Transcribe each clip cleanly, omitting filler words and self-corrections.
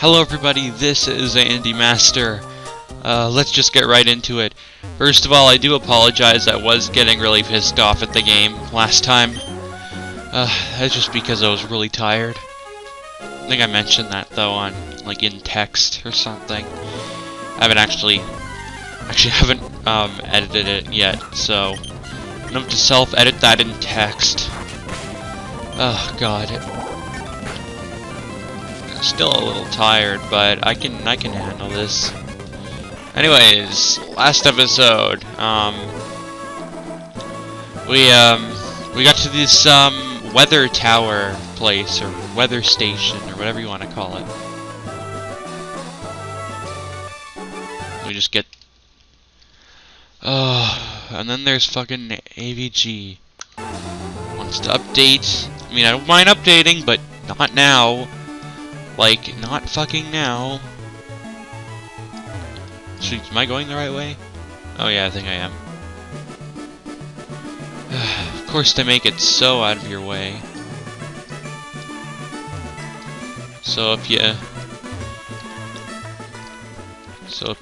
Hello everybody, this is Andy Master. Let's just get right into it. First of all, I do apologize, I was getting really pissed off at the game last time. That's just because I was really tired. I think I mentioned that though on, like, in text or something. I haven't actually edited it yet, so I'm going to self-edit that in text. Oh god. Still a little tired, but I can handle this. Anyways, last episode, we got to this weather tower place or weather station or whatever you want to call it. We just get and then there's fucking AVG wants to update. I mean, I don't mind updating, but not now. Like, not fucking now. Am I going the right way? Oh yeah, I think I am. Of course they make it so out of your way. So if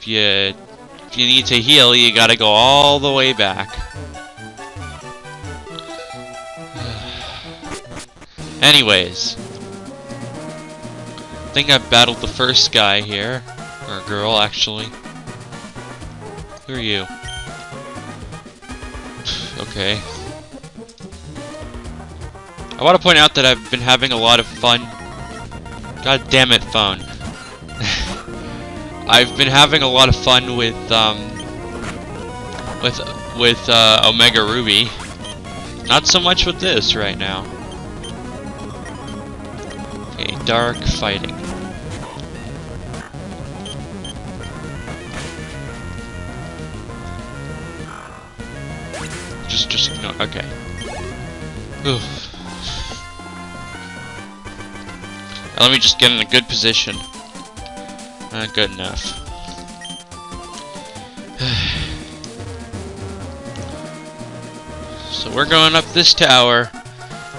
you need to heal, you gotta go all the way back. Anyways. I think I've battled the first guy here. Or girl, actually. Who are you? Okay. I want to point out that I've been having a lot of fun. God damn it, phone. I've been having a lot of fun with Omega Ruby. Not so much with this right now. Okay, dark fighting. Just ignore. Okay. Oof. Now let me just get in a good position. Good enough. So we're going up this tower.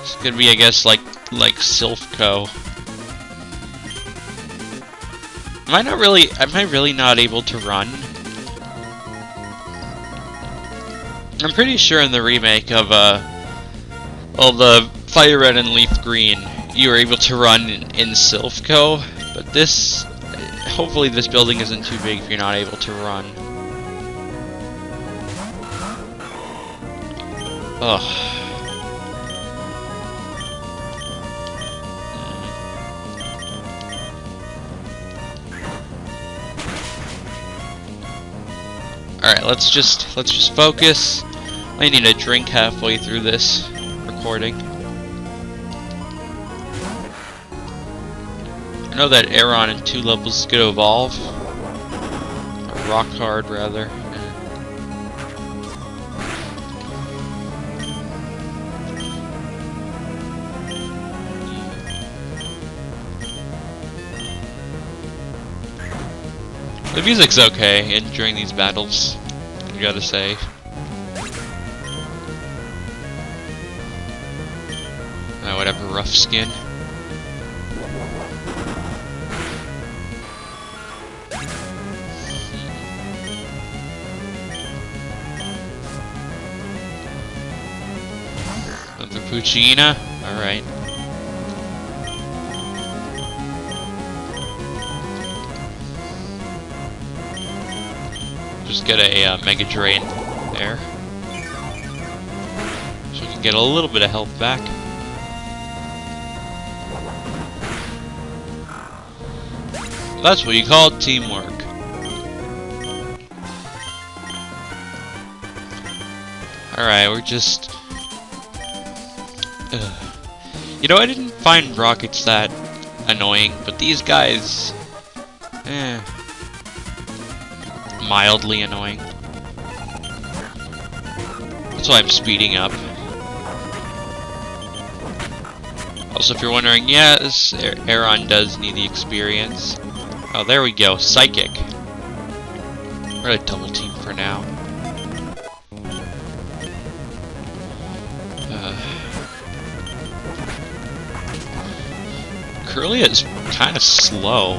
It's gonna be, I guess, like Silphco. Am I really not able to run? I'm pretty sure in the remake of the Fire Red and Leaf Green, you were able to run in Silphco, but this, hopefully this building isn't too big if you're not able to run. Ugh. Alright, let's just focus. I need a drink halfway through this recording. I know that Aeron in 2 levels is gonna evolve. Or rock hard, rather. The music's okay during these battles, I gotta say. Whatever, rough skin. Another Puccina? Alright. Just get a Mega Drain there, so we can get a little bit of health back. That's what you call teamwork. Alright, we're just... You know, I didn't find rockets that annoying, but these guys... mildly annoying. That's why I'm speeding up. Also, if you're wondering, yes, Aeron does need the experience. Oh, there we go. Psychic. We're gonna double team for now. Curly is kind of slow.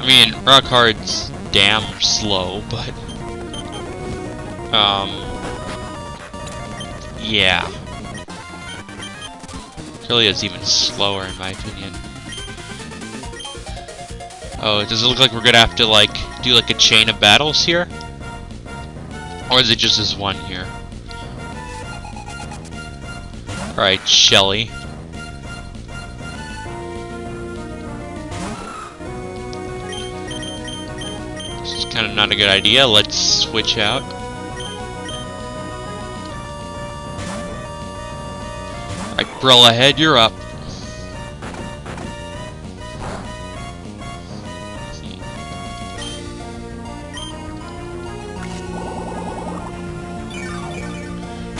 I mean, rock hard's damn slow, but yeah. Really is even slower in my opinion. Oh, does it look like we're gonna have to like do like a chain of battles here? Or is it just this one here? Alright, Shelly. This is kind of not a good idea. Let's switch out. Alright, Brill ahead, you're up.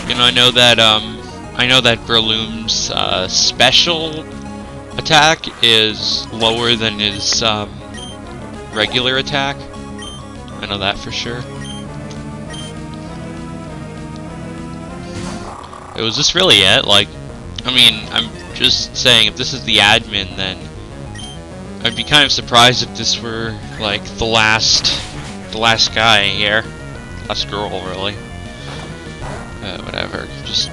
You know, I know that Breloom's special attack is lower than his regular attack. I know that for sure. Was this really it? Like, I mean, I'm just saying, if this is the admin, then I'd be kind of surprised if this were like the last guy here, last girl, really. Whatever. Just.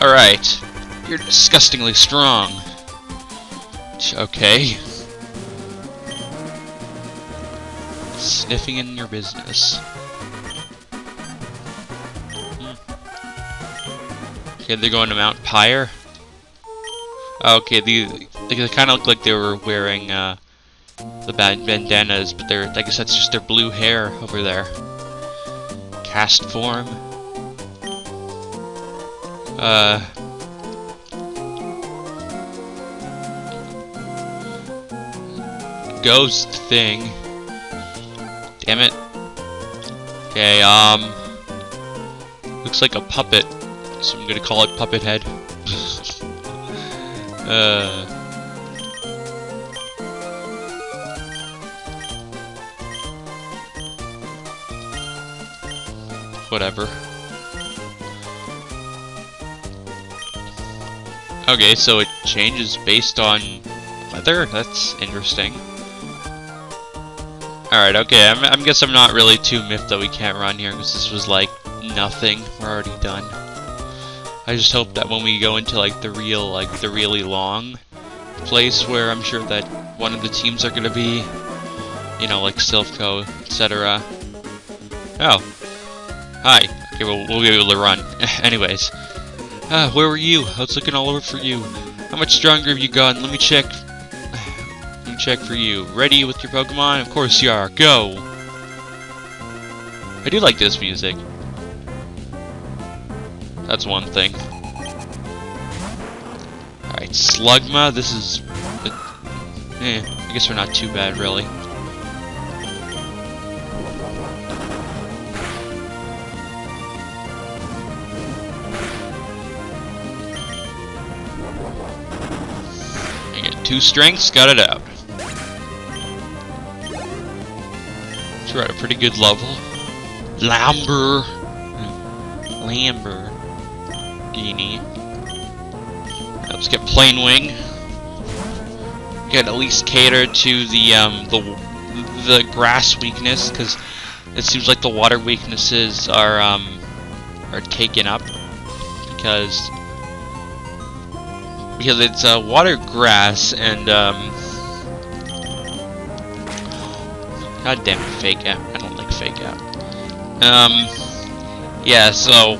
Alright. You're disgustingly strong. Okay. Sniffing in your business. Okay, they're going to Mount Pyre. Okay, they kind of look like they were wearing the bandanas, but I guess that's just their blue hair over there. Cast form. Ghost thing. Damn it. Okay, looks like a puppet, so I'm gonna call it Puppet Head. Whatever. Okay, so it changes based on weather? That's interesting. Alright, okay, I guess I'm not really too miffed that we can't run here, because this was like nothing. We're already done. I just hope that when we go into like the really long place where I'm sure that one of the teams are gonna be, you know, like Silphco, etc. Oh. Hi. Okay, we'll be able to run. Anyways. Where were you? I was looking all over for you. How much stronger have you gotten? Let me check. Let me check for you. Ready with your Pokemon? Of course you are. Go! I do like this music. That's one thing. Alright, Slugma. This is... I guess we're not too bad, really. I get 2 strengths, got it out. So we're at a pretty good level. Lamborghini. Let's get Plain Wing. Can at least cater to the grass weakness, because it seems like the water weaknesses are taken up because it's water grass and god damn it, fake out. I don't like fake out. Yeah, so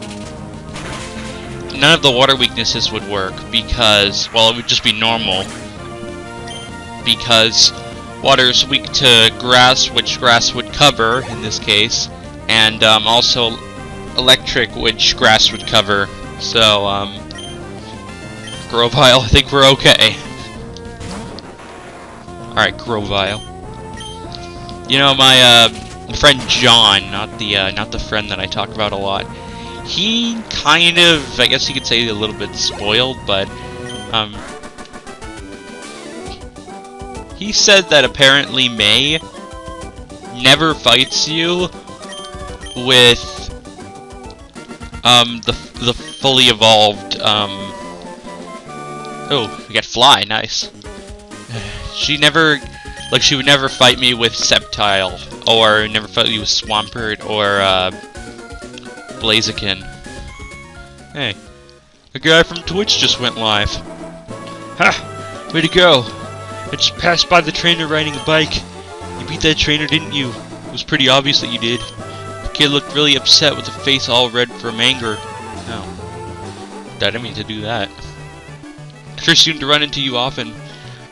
none of the water weaknesses would work because, well, it would just be normal. Because water is weak to grass, which grass would cover in this case, and also electric, which grass would cover. So, Grovyle, I think we're okay. Alright, Grovyle. You know, my friend John, not the friend that I talk about a lot, he kind of, I guess you could say, a little bit spoiled, but he said that apparently May never fights you with The fully evolved, Oh, we got Fly, nice. She never, like, she would never fight me with Sceptile, or never fight me with Swampert, or, Blaziken. Hey, a guy from Twitch just went live. Ha! Way to go! I just passed by the trainer riding a bike. You beat that trainer, didn't you? It was pretty obvious that you did. The kid looked really upset with a face all red from anger. Oh. I didn't mean to do that. I sure seem to run into you often.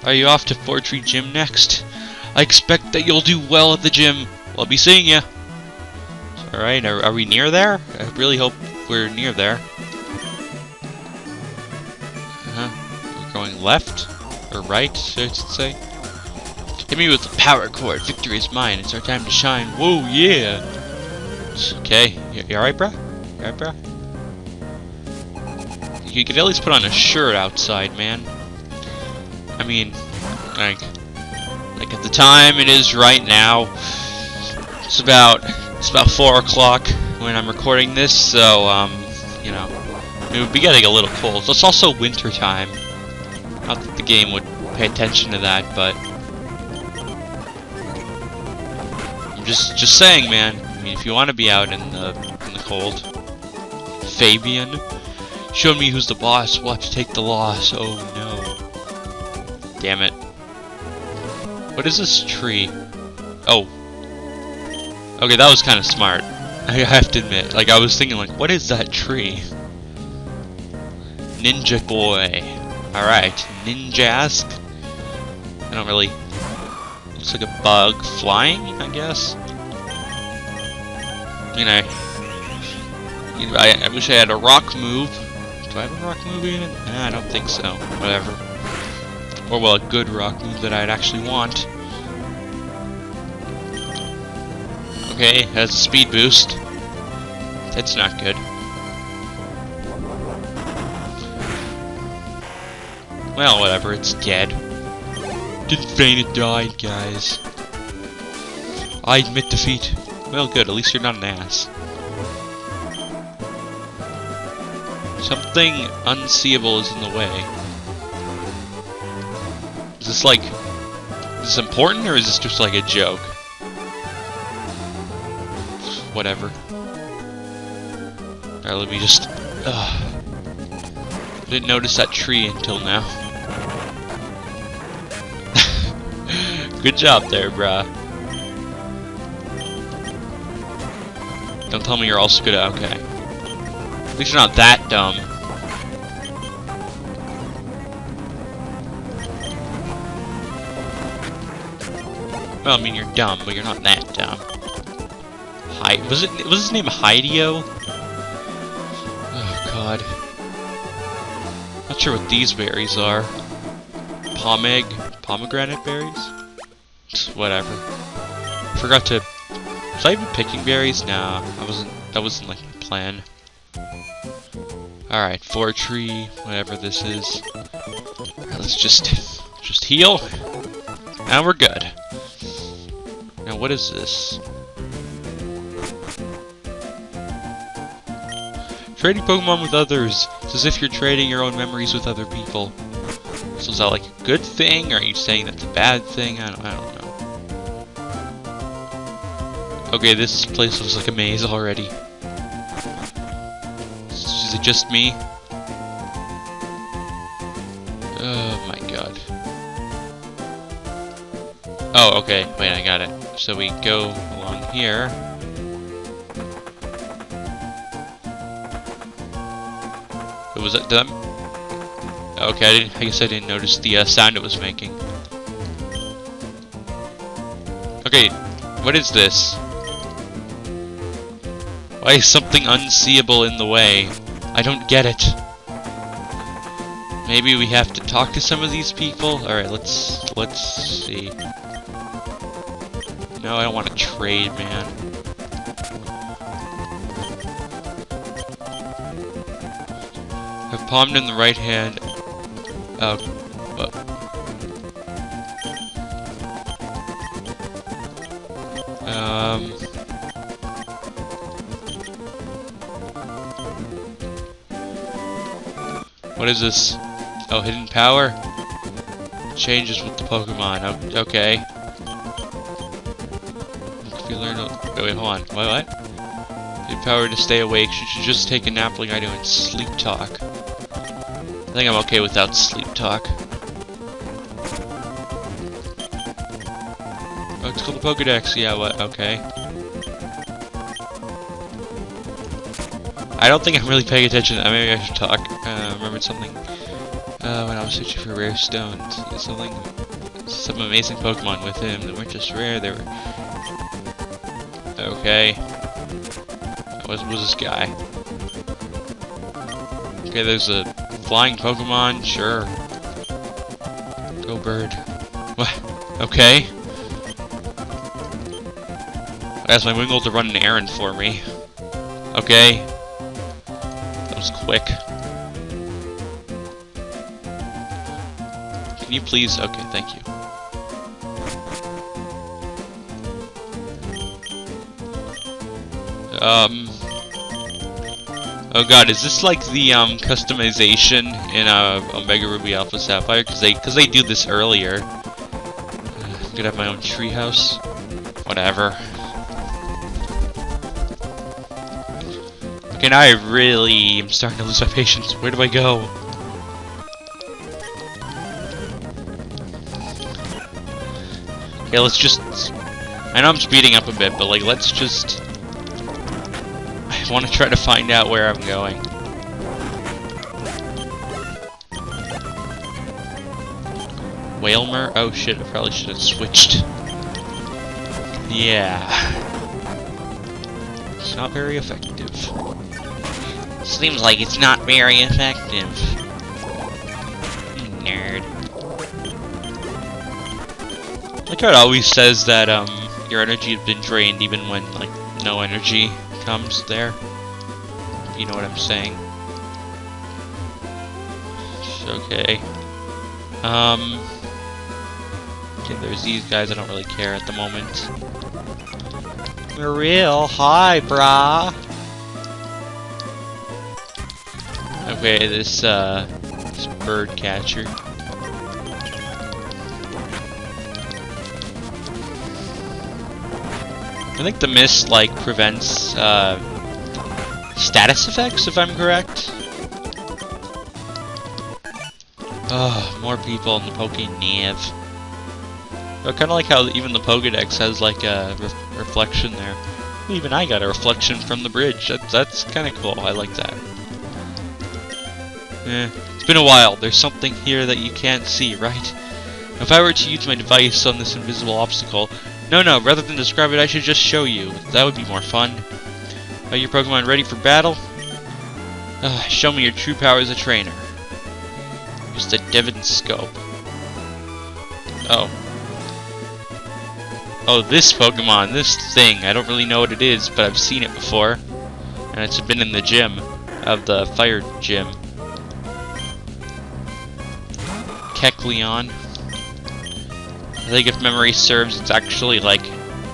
Are you off to Fortree Gym next? I expect that you'll do well at the gym. I'll be seeing ya. Alright, are we near there? I really hope we're near there. We're going left? Or right, I should say. Hit me with the power cord. Victory is mine. It's our time to shine. Whoa, yeah! Okay, you alright, bruh? You alright, bruh? You could at least put on a shirt outside, man. I mean, like at the time it is right now. It's about 4 o'clock when I'm recording this, so you know, it would be getting a little cold. So it's also winter time. Not that the game would pay attention to that, but I'm just saying, man. I mean, if you want to be out in the cold, Fabian. Show me who's the boss. We'll have to take the loss. Oh no. Damn it. What is this tree? Oh. Okay, that was kind of smart. I have to admit. Like, I was thinking, like, what is that tree? Ninja boy. Alright. Ninjask. I don't really... Looks like a bug flying, I guess. I mean, I wish I had a rock move. Do I have a rock move in it? Nah, I don't think so. Whatever. Or, well, a good rock move that I'd actually want. Okay, has a speed boost. That's not good. Well, whatever, it's dead. Didn't feign it died, guys. I admit defeat. Well, good, at least you're not an ass. Something unseeable is in the way. Is this like... Is this important, or is this just like a joke? Whatever. Alright, let me just... I didn't notice that tree until now. Good job there, brah. Don't tell me you're also good at... Okay. At least you're not that dumb. Well, I mean, you're dumb, but you're not that dumb. Was his name Hideo? Oh god. Not sure what these berries are. Pomegranate berries? Whatever. Forgot to... Was I even picking berries? Nah, that wasn't like my plan. Alright, Fortree, whatever this is. Alright, let's just heal. Now we're good. Now what is this? Trading Pokemon with others. It's as if you're trading your own memories with other people. So is that like a good thing, or are you saying that's a bad thing? I don't know. Okay, this place looks like a maze already. Is it just me? Oh my god. Oh, okay. Wait, I got it. So we go along here. Was it them? Okay, I guess I didn't notice the sound it was making. Okay, what is this? Why is something unseeable in the way? I don't get it. Maybe we have to talk to some of these people? Alright, let's see. No, I don't want to trade, man. Have palmed in the right hand. What is this? Oh, hidden power? Changes with the Pokemon. Okay. If you learn... wait, hold on. What? Hidden power to stay awake. You should just take a nap like I do and sleep talk. I think I'm okay without sleep talk. Oh, it's called the Pokedex. Yeah, what? Okay. I don't think I'm really paying attention. Maybe I should talk. Remembered something when I was searching for rare stones. Some amazing Pokemon with him. They weren't just rare. They were. Okay. What was this guy? Okay, there's a flying Pokemon. Sure. Go bird. What? Okay. I asked my Wingull to run an errand for me. Okay. That was quick. Can you please? Okay, thank you. Oh god, is this like the customization in Omega Ruby Alpha Sapphire? Cause they do this earlier. I'm gonna have my own treehouse. Whatever. Okay, now I really am starting to lose my patience. Where do I go? Okay, let's just... I know I'm speeding up a bit, but like, let's just... I want to try to find out where I'm going. Whalmer? Oh shit, I probably should have switched. Yeah. It's not very effective. Seems like it's not very effective. Nerd. Like how it always says that your energy has been drained even when like no energy comes there. If you know what I'm saying. Okay. Okay, there's these guys. I don't really care at the moment. Real hi, brah. Okay, this bird catcher. I think the mist like prevents status effects, if I'm correct. Oh, more people in the Poké-Nav. I kind of like how even the Pokédex has like a reflection there. Even I got a reflection from the bridge. That's kind of cool. I like that. It's been a while. There's something here that you can't see, right? If I were to use my device on this invisible obstacle... No, rather than describe it, I should just show you. That would be more fun. Are your Pokemon ready for battle? Show me your true power as a trainer. Use the Devon Scope. Oh, this Pokemon, this thing. I don't really know what it is, but I've seen it before. And it's been in the gym, of the fire gym. Kecleon. I think if memory serves, it's actually like,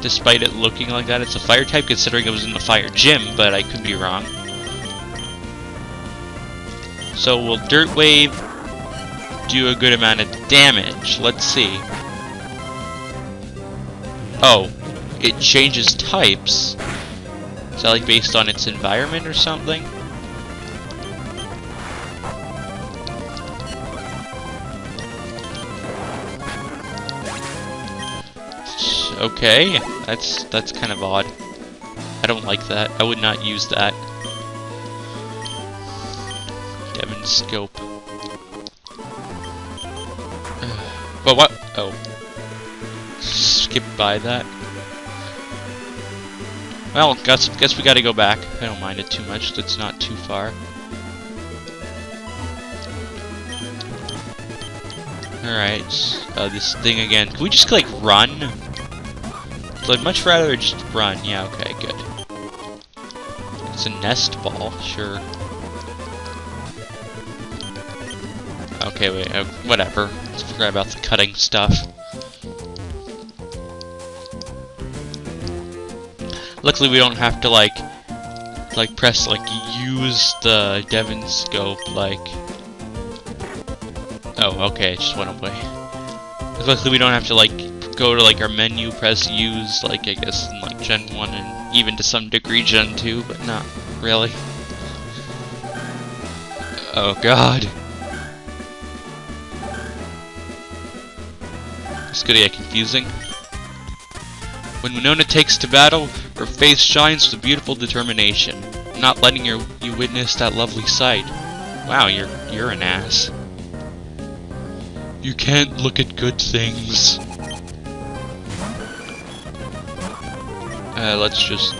despite it looking like that, it's a fire type considering it was in the fire gym, but I could be wrong. So will Dirt Wave do a good amount of damage? Let's see. Oh, it changes types. Is that like based on its environment or something? Okay, that's kind of odd. I don't like that. I would not use that. Devon Scope. But what? Oh. Skip by that. Well, guess we gotta go back. I don't mind it too much. It's not too far. Alright. This thing again. Can we just like run? I'd much rather just run. Yeah, okay, good. It's a nest ball, sure. Okay, wait, whatever. Let's forget about the cutting stuff. Luckily, we don't have to like press use the Devon Scope Oh, okay, it just went away. Luckily we don't have to, like, go to, like, our menu, press use, like, I guess, in, like, Gen 1 and even to some degree Gen 2, but not really. Oh, God. It's gonna get confusing. When Winona takes to battle, her face shines with beautiful determination, not letting you witness that lovely sight. Wow, you're an ass. You can't look at good things. Let's just...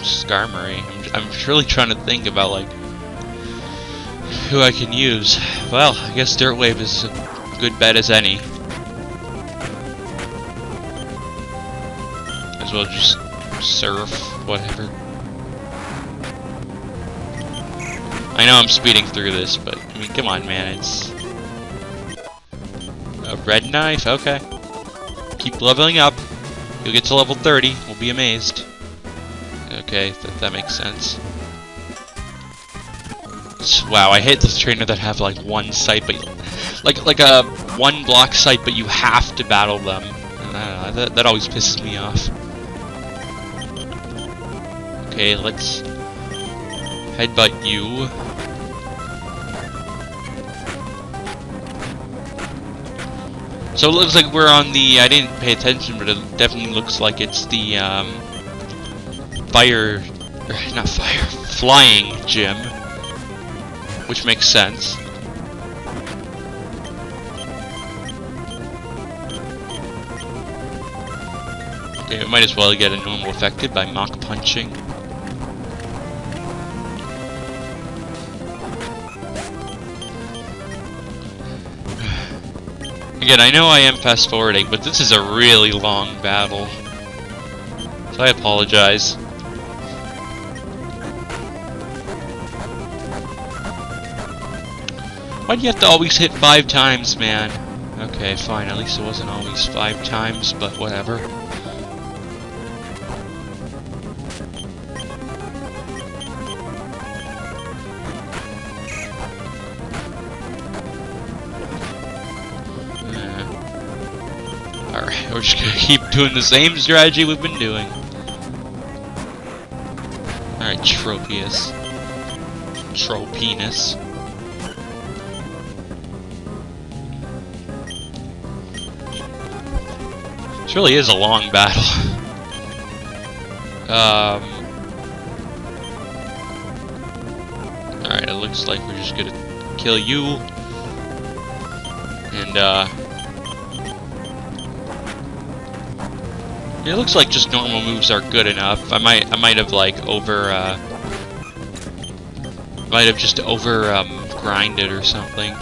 Skarmory. I'm really trying to think about, like, who I can use. Well, I guess Dirt Wave is a good bet as any. As well just surf, whatever. I know I'm speeding through this, but, I mean, come on, man, it's... A red knife? Okay. Keep leveling up. You'll get to level 30, we'll be amazed. Okay, that makes sense. Wow, I hate those trainers that have, like, one site, but... Like a one block site, but you have to battle them. I don't know, that always pisses me off. Okay, let's... headbutt you. So it looks like we're on the... I didn't pay attention, but it definitely looks like it's the, flying gym. Which makes sense. Okay, we might as well get a normal affected by Mach Punching. Again, I know I am fast-forwarding, but this is a really long battle. So I apologize. Why do you have to always hit 5 times, man? Okay, fine, at least it wasn't always 5 times, but whatever. Alright, we're just gonna keep doing the same strategy we've been doing. Alright, Tropius. Tropenis. This really is a long battle. Alright, it looks like we're just gonna kill you. And, it looks like just normal moves are good enough. I might have, like, might have just grinded or something.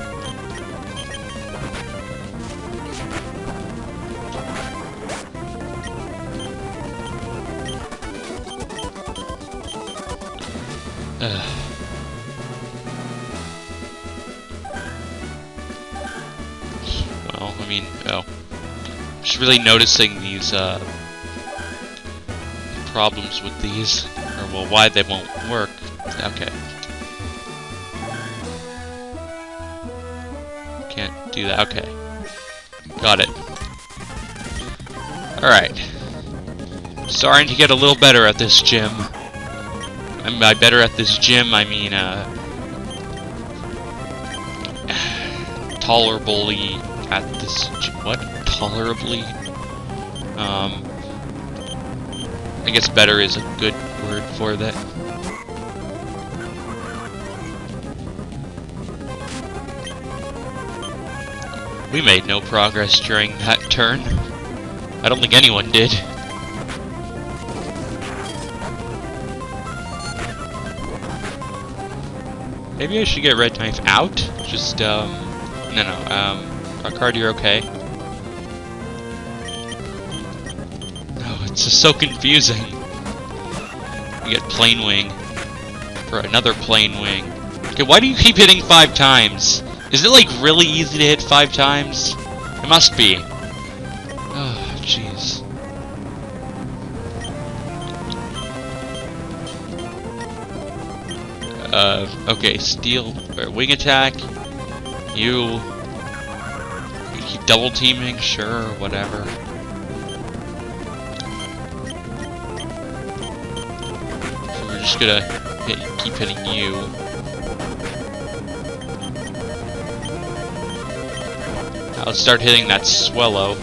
Well, I mean, just really noticing these problems with these, or well, why they won't work. Okay. Can't do that. Okay. Got it. Alright. Starting to get a little better at this gym. By better at this gym, I mean, tolerably at this what? Tolerably? I guess better is a good word for that. We made no progress during that turn. I don't think anyone did. Maybe I should get Red Knife out? Just, Rockard, you're okay. Oh, it's just so confusing. We get Plane Wing. For another Plane Wing. Okay, why do you keep hitting 5 times? Is it, like, really easy to hit 5 times? It must be. Oh, jeez. Okay, steel, or wing attack. You keep double teaming, sure, whatever. So we're just gonna keep hitting you. I'll start hitting that swallow.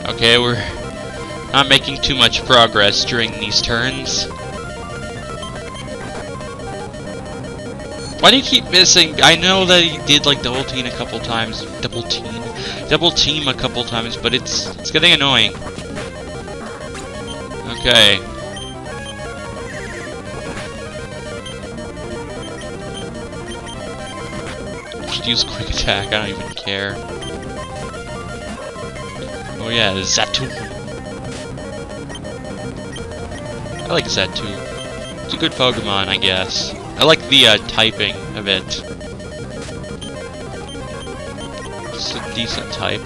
Okay, we're not making too much progress during these turns. Why do you keep missing? I know that he did like double team a couple times, double team a couple times, but it's getting annoying. Okay. Just use quick attack. I don't even care. Oh yeah, Zatu. I like Zatu. It's a good Pokemon, I guess. I like the typing of it. It's a decent type.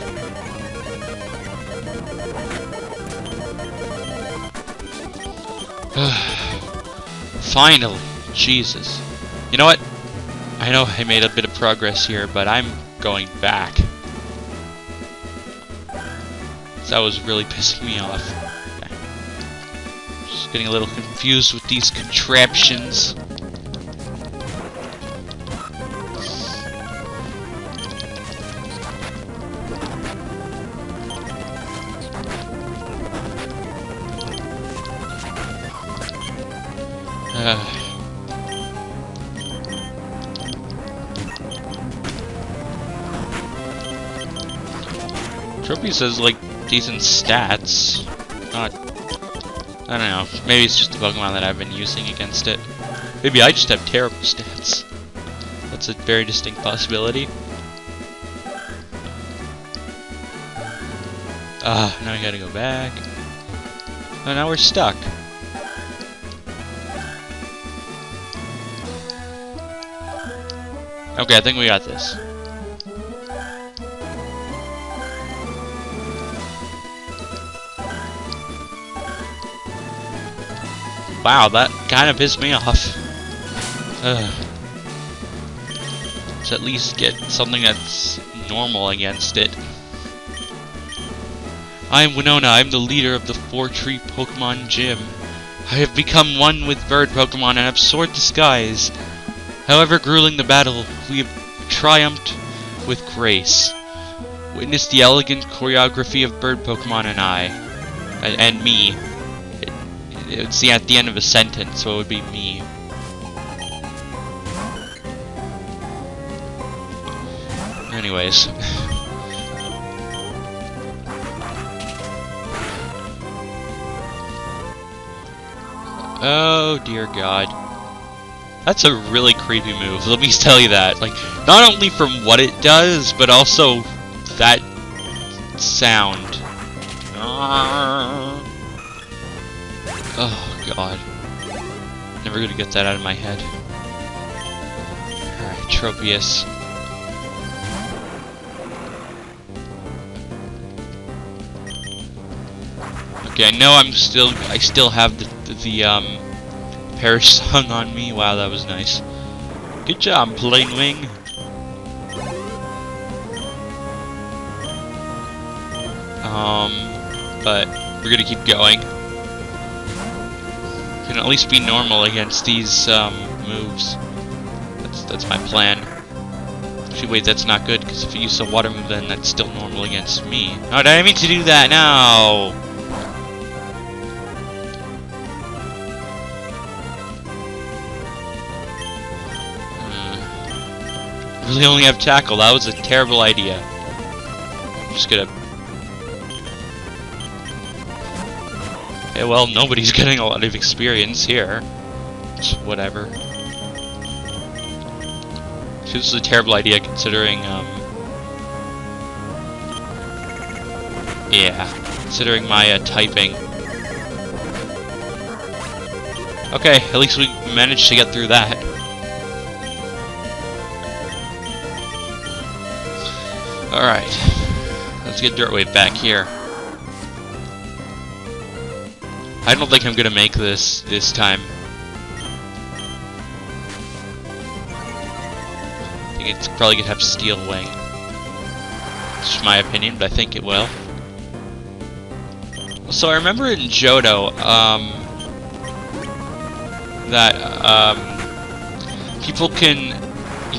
Finally, Jesus. You know what? I know I made a bit of progress here, but I'm going back. That was really pissing me off. Okay. Just getting a little confused with these contraptions. Trophy says like decent stats. I don't know. Maybe it's just the Pokemon that I've been using against it. Maybe I just have terrible stats. That's a very distinct possibility. Now we gotta go back. Oh, now we're stuck. Okay, I think we got this. Wow, that kind of pissed me off. Let's at least get something that's normal against it. I am Winona. I am the leader of the Four-Tree Pokemon Gym. I have become one with bird Pokemon and have soared the skies. However grueling the battle, we have triumphed with grace. Witness the elegant choreography of bird Pokemon and me. It's at the end of a sentence, so it would be me. Anyways. Oh dear God. That's a really creepy move, let me tell you that. Like, not only from what it does, but also that sound. Oh God. Never gonna get that out of my head. Alright, Tropius. Okay, I know I still have the Perish song on me. Wow, that was nice. Good job, Plain Wing. But we're gonna keep going. Can at least be normal against these moves. That's my plan. Actually, wait, that's not good because if you use a water move, then that's still normal against me. Oh, did I mean to do that? No. Really only have tackle. That was a terrible idea. I'm just gonna. Okay, well, nobody's getting a lot of experience here. Just whatever. This is a terrible idea considering, yeah, considering my typing. Okay, at least we managed to get through that. Alright. Let's get Dirt Wave back here. I don't think I'm gonna make this time. I think it's probably gonna have Steel Wing. It's just my opinion, but I think it will. So I remember in Johto, that people can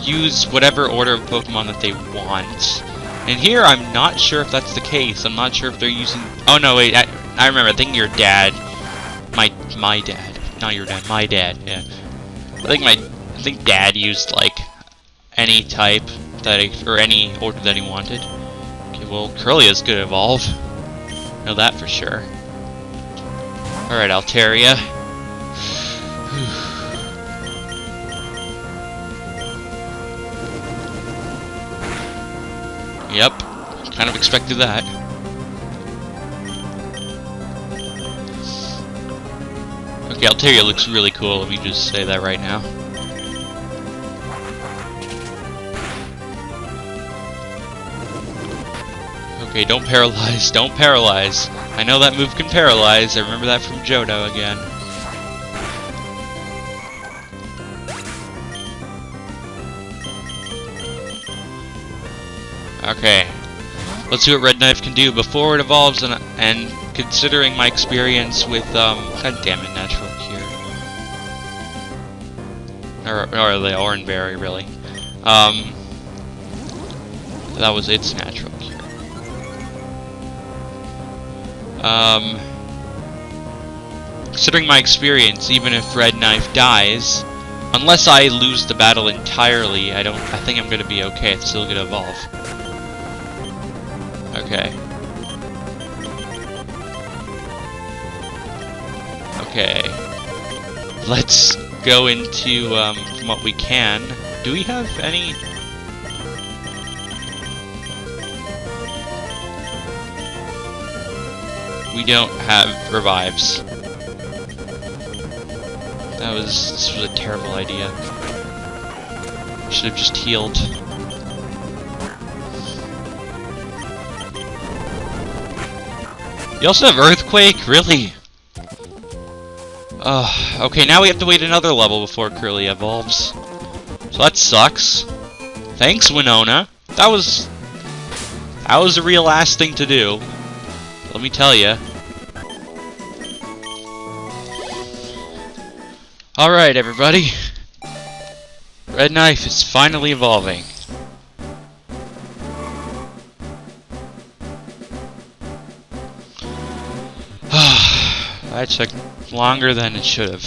use whatever order of Pokemon that they want. And here, I'm not sure if that's the case. I'm not sure if they're using... Oh, no, wait, I remember. I think your dad... My dad. Not your dad. My dad, yeah. I think Dad used, like, any type that or any order that he wanted. Okay, well, Kirlia's gonna evolve. Know that for sure. Alright, Altaria. Yep, kind of expected that. Okay, Altaria looks really cool, let me just say that right now. Okay, don't paralyze, don't paralyze. I know that move can paralyze, I remember that from Johto again. Okay, let's see what Red Knife can do before it evolves, and considering my experience with, god damn it, Natural Cure. Or the Oranberry, really. That was its Natural Cure. Considering my experience, even if Red Knife dies, unless I lose the battle entirely, I think I'm gonna be okay. It's still gonna evolve. Okay. Okay. Let's go into, from what we can. Do we have any... We don't have revives. This was a terrible idea. Should have just healed. You also have Earthquake? Really? Okay, now we have to wait another level before Curly evolves. So that sucks. Thanks, Winona. That was a real ass thing to do. Let me tell you. Alright, everybody. Red Knife is finally evolving. That took longer than it should have.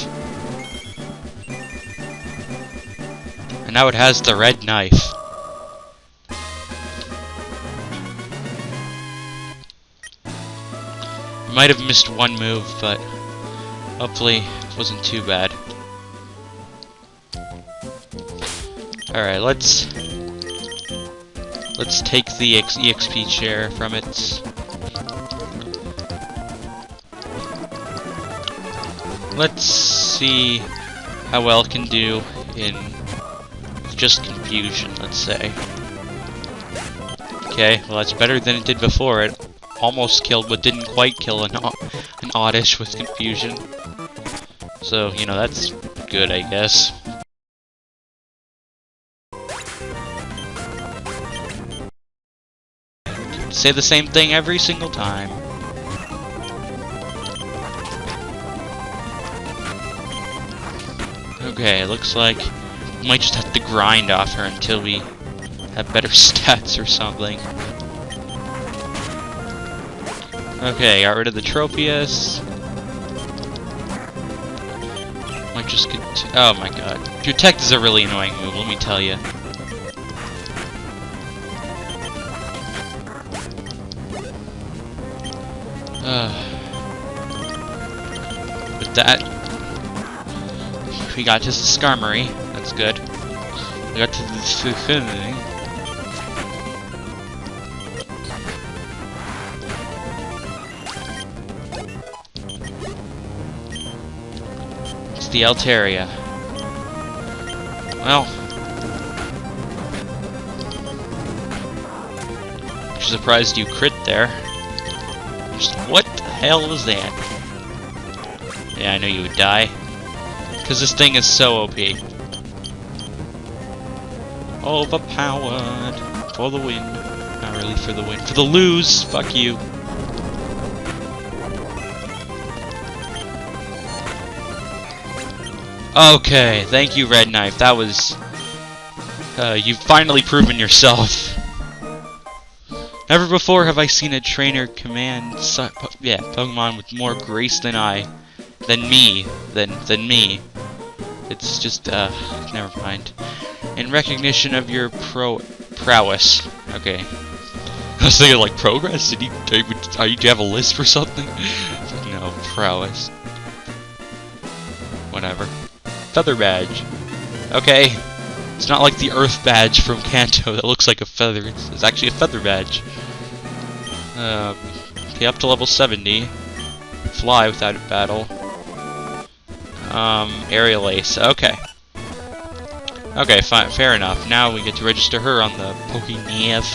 And now it has the red knife. You might have missed one move, but hopefully it wasn't too bad. Alright, let's take the EXP chair from it. Let's see how well it can do in just confusion, let's say. Okay, well that's better than it did before. It almost killed, but didn't quite kill an Oddish with confusion. So, you know, that's good, I guess. Say the same thing every single time. Okay, it looks like we might just have to grind off her until we have better stats or something. Okay, got rid of the Tropius. Might just get... Oh my god. Protect is a really annoying move, let me tell you. With that, we got to the Skarmory. That's good. We got to the thing. It's the Altaria. Well, Actually surprised you crit there. Just what the hell was that? Yeah, I knew you would die. Because this thing is so OP. Overpowered. For the win. Not really for the win. For the lose! Fuck you. Okay, thank you, Red Knife. That was... you've finally proven yourself. Never before have I seen a trainer command Pokemon with more grace than me. It's just, never mind. In recognition of your prowess. Okay. I was thinking, like, progress? Do you have a list for something? No, prowess. Whatever. Feather badge. Okay. It's not like the Earth badge from Kanto that looks like a feather. It's actually a feather badge. Okay, up to level 70. Fly without a battle. Aerial Ace. Okay. Okay, fine, fair enough. Now we get to register her on the Pokénev.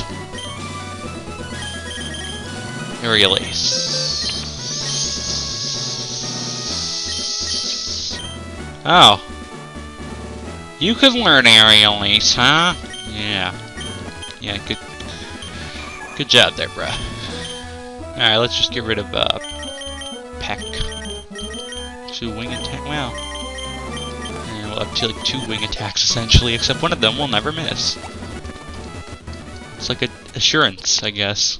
Aerial Ace. Oh. You could learn Aerial Ace, huh? Yeah. Yeah, good job there, bruh. Alright, let's just get rid of, Peck. 2 wing attack, wow. And we'll have like 2 wing attacks, essentially, except one of them will never miss. It's like a assurance, I guess.